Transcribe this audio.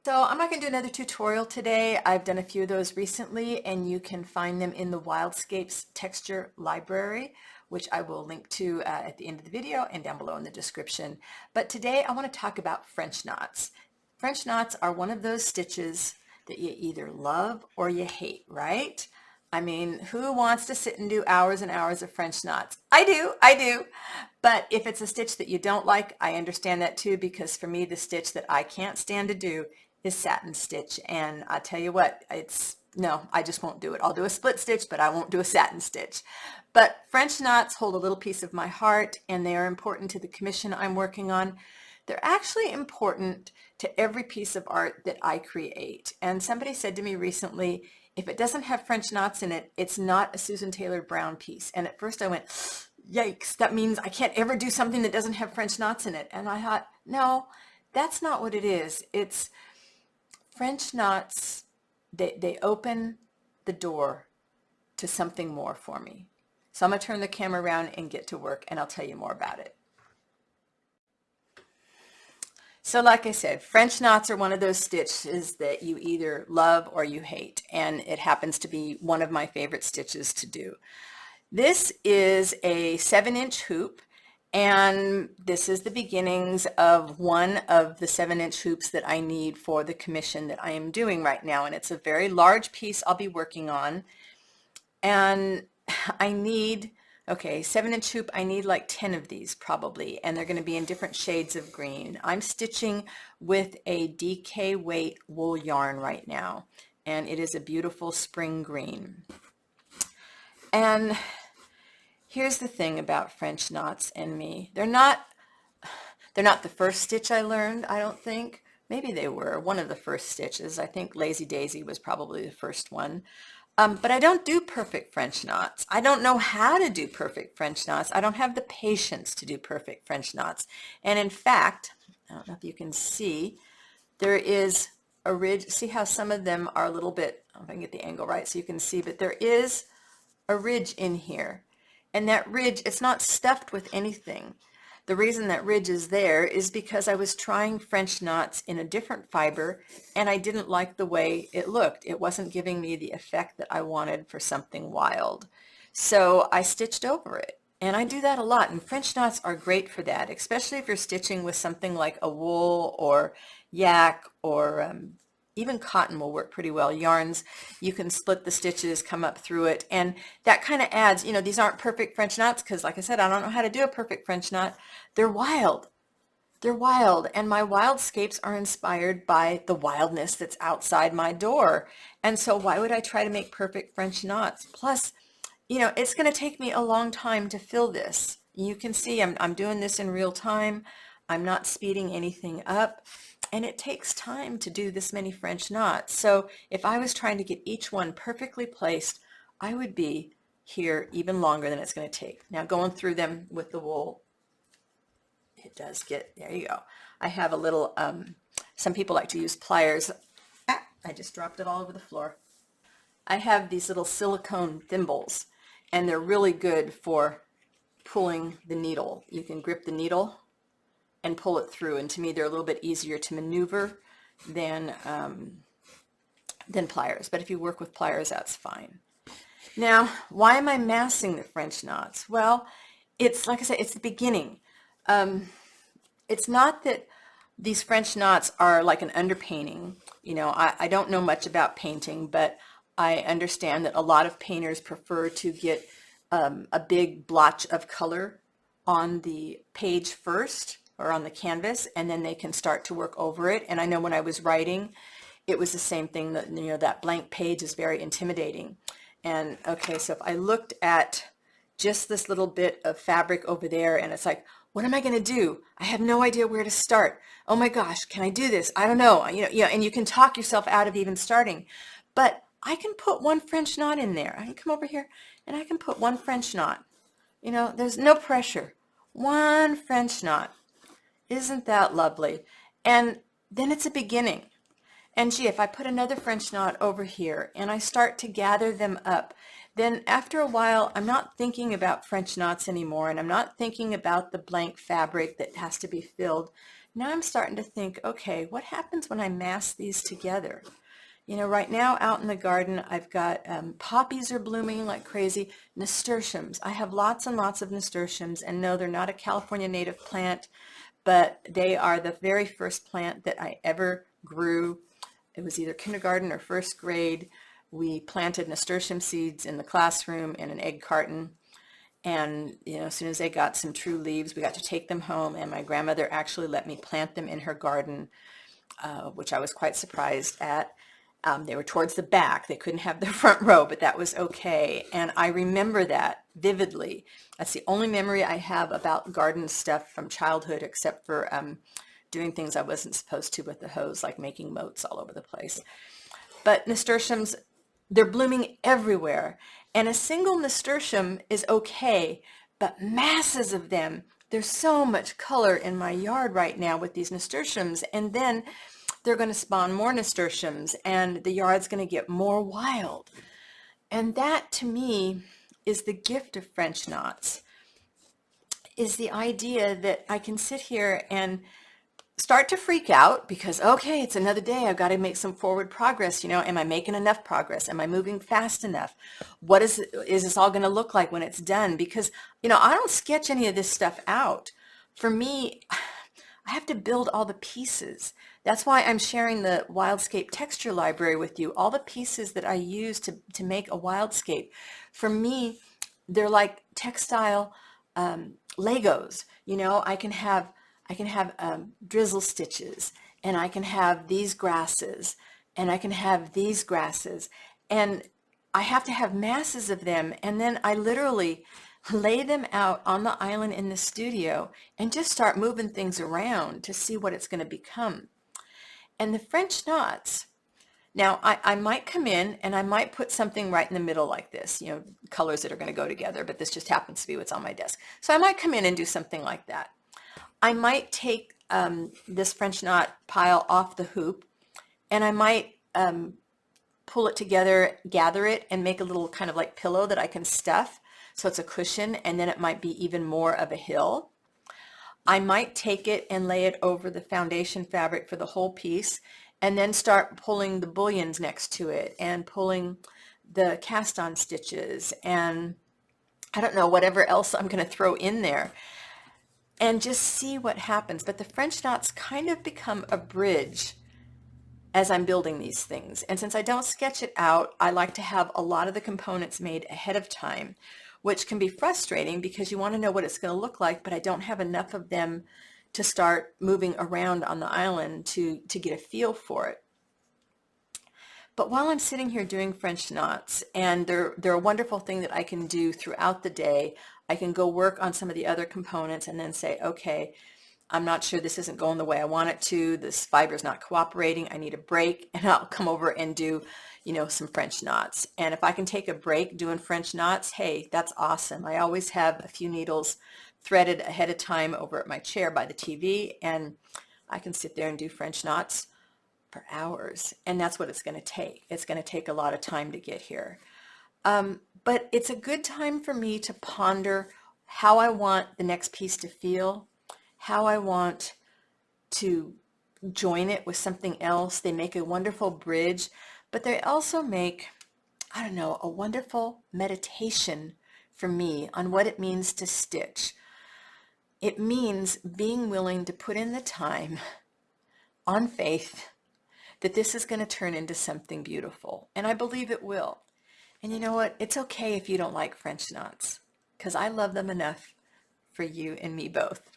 So I'm not going to do another tutorial today. I've done a few of those recently, and you can find them in the Wildscapes texture library, which I will link to at the end of the video and down below in the description. But today I want to talk about French knots. French knots are one of those stitches that you either love or you hate, right? I mean, who wants to sit and do hours and hours of French knots? I do. But if it's a stitch that you don't like, I understand that too, because for me, the stitch that I can't stand to do is satin stitch. And I tell you what, no, I just won't do it. I'll do a split stitch, but I won't do a satin stitch. But French knots hold a little piece of my heart, and they are important to the commission I'm working on. They're actually important to every piece of art that I create. And somebody said to me recently, if it doesn't have French knots in it, it's not a Susan Taylor Brown piece. And at first I went, yikes, that means I can't ever do something that doesn't have French knots in it. And I thought, no, that's not what it is. It's French knots, they open the door to something more for me. So I'm going to turn the camera around and get to work, and I'll tell you more about it. So like I said, French knots are one of those stitches that you either love or you hate, and it happens to be one of my favorite stitches to do. This is a 7-inch hoop, and this is the beginnings of one of the 7-inch hoops that I need for the commission that I am doing right now, and it's a very large piece I'll be working on. And I need, okay, 7-inch hoop, I need like 10 of these probably, and they're going to be in different shades of green. I'm stitching with a DK weight wool yarn right now, and it is a beautiful spring green. And here's the thing about French knots and me. They're not the first stitch I learned, I don't think. Maybe they were one of the first stitches. I think Lazy Daisy was probably the first one. But I don't do perfect French knots. I don't know how to do perfect French knots. I don't have the patience to do perfect French knots. And in fact, I don't know if you can see, there is a ridge. See how some of them are a little bit, I don't know if I can get the angle right so you can see, but there is a ridge in here. And that ridge, it's not stuffed with anything. The reason that ridge is there is because I was trying French knots in a different fiber, and I didn't like the way it looked. It wasn't giving me the effect that I wanted for something wild. So I stitched over it. And I do that a lot, and French knots are great for that, especially if you're stitching with something like a wool or yak or even cotton will work pretty well. Yarns, you can split the stitches, come up through it, and that kind of adds, you know, these aren't perfect French knots because, like I said, I don't know how to do a perfect French knot. They're wild. They're wild, and my wildscapes are inspired by the wildness that's outside my door. And so why would I try to make perfect French knots? Plus, you know, it's going to take me a long time to fill this. You can see I'm doing this in real time. I'm not speeding anything up. And it takes time to do this many French knots. So if I was trying to get each one perfectly placed, I would be here even longer than it's going to take. Now going through them with the wool, it does get, there you go. I have a little, some people like to use pliers. Ah, I just dropped it all over the floor. I have these little silicone thimbles, and they're really good for pulling the needle. You can grip the needle and pull it through, and to me they're a little bit easier to maneuver than pliers, but if you work with pliers, that's fine. Now, why am I massing the French knots? Well, it's like I said, it's the beginning. It's not that these French knots are like an underpainting. You know, I don't know much about painting, but I understand that a lot of painters prefer to get a big blotch of color on the page first, or on the canvas, and then they can start to work over it. And I know when I was writing, it was the same thing, that, you know, that blank page is very intimidating. And okay, so if I looked at just this little bit of fabric over there, and it's like, what am I going to do? I have no idea where to start. Oh my gosh, can I do this? I don't know. You know, and you can talk yourself out of even starting. But I can put one French knot in there. I can come over here and I can put one French knot. You know, there's no pressure. One French knot. Isn't that lovely? And then it's a beginning. And gee, if I put another French knot over here and I start to gather them up, then after a while, I'm not thinking about French knots anymore, and I'm not thinking about the blank fabric that has to be filled. Now I'm starting to think, okay, what happens when I mass these together? You know, right now out in the garden, I've got poppies are blooming like crazy, nasturtiums. I have lots and lots of nasturtiums, and no, they're not a California native plant, but they are the very first plant that I ever grew. It was either kindergarten or first grade. We planted nasturtium seeds in the classroom in an egg carton. And, you know, as soon as they got some true leaves, we got to take them home. And my grandmother actually let me plant them in her garden, which I was quite surprised at. They were towards the back. They couldn't have the front row, but that was okay. And I remember that vividly. That's the only memory I have about garden stuff from childhood, except for doing things I wasn't supposed to with the hose, like making moats all over the place. But nasturtiums, they're blooming everywhere. And a single nasturtium is okay, but masses of them, there's so much color in my yard right now with these nasturtiums. And then they're going to spawn more nasturtiums and the yard's going to get more wild. And that to me is the gift of French knots, is the idea that I can sit here and start to freak out because, okay, it's another day. I've got to make some forward progress. You know, am I making enough progress? Am I moving fast enough? What is this all going to look like when it's done? Because, you know, I don't sketch any of this stuff out. For me, I have to build all the pieces. That's why I'm sharing the Wildscape texture library with you. All the pieces that I use to make a wildscape. For me, they're like textile Legos. You know, I can have drizzle stitches, and I can have these grasses, and I can have these grasses, and I have to have masses of them, and then I literally lay them out on the island in the studio and just start moving things around to see what it's going to become. And the French knots, now I might come in and I might put something right in the middle like this, you know, colors that are going to go together, but this just happens to be what's on my desk. So I might come in and do something like that. I might take this French knot pile off the hoop, and I might pull it together, gather it, and make a little kind of like pillow that I can stuff so it's a cushion, and then it might be even more of a hill. I might take it and lay it over the foundation fabric for the whole piece, and then start pulling the bullions next to it and pulling the cast on stitches and I don't know, whatever else I'm going to throw in there, and just see what happens. But the French knots kind of become a bridge as I'm building these things. And since I don't sketch it out, I like to have a lot of the components made ahead of time, which can be frustrating because you want to know what it's going to look like, but I don't have enough of them to start moving around on the island to get a feel for it. But while I'm sitting here doing French knots, and they're a wonderful thing that I can do throughout the day, I can go work on some of the other components and then say, okay, I'm not sure this isn't going the way I want it to. This fiber's not cooperating. I need a break, and I'll come over and do, you know, some French knots. And if I can take a break doing French knots, hey, that's awesome. I always have a few needles threaded ahead of time over at my chair by the TV, and I can sit there and do French knots for hours, and that's what it's going to take. It's going to take a lot of time to get here. But it's a good time for me to ponder how I want the next piece to feel, how I want to join it with something else. They make a wonderful bridge, but they also make, I don't know, a wonderful meditation for me on what it means to stitch. It means being willing to put in the time on faith that this is going to turn into something beautiful. And I believe it will. And you know what? It's okay if you don't like French knots, because I love them enough for you and me both.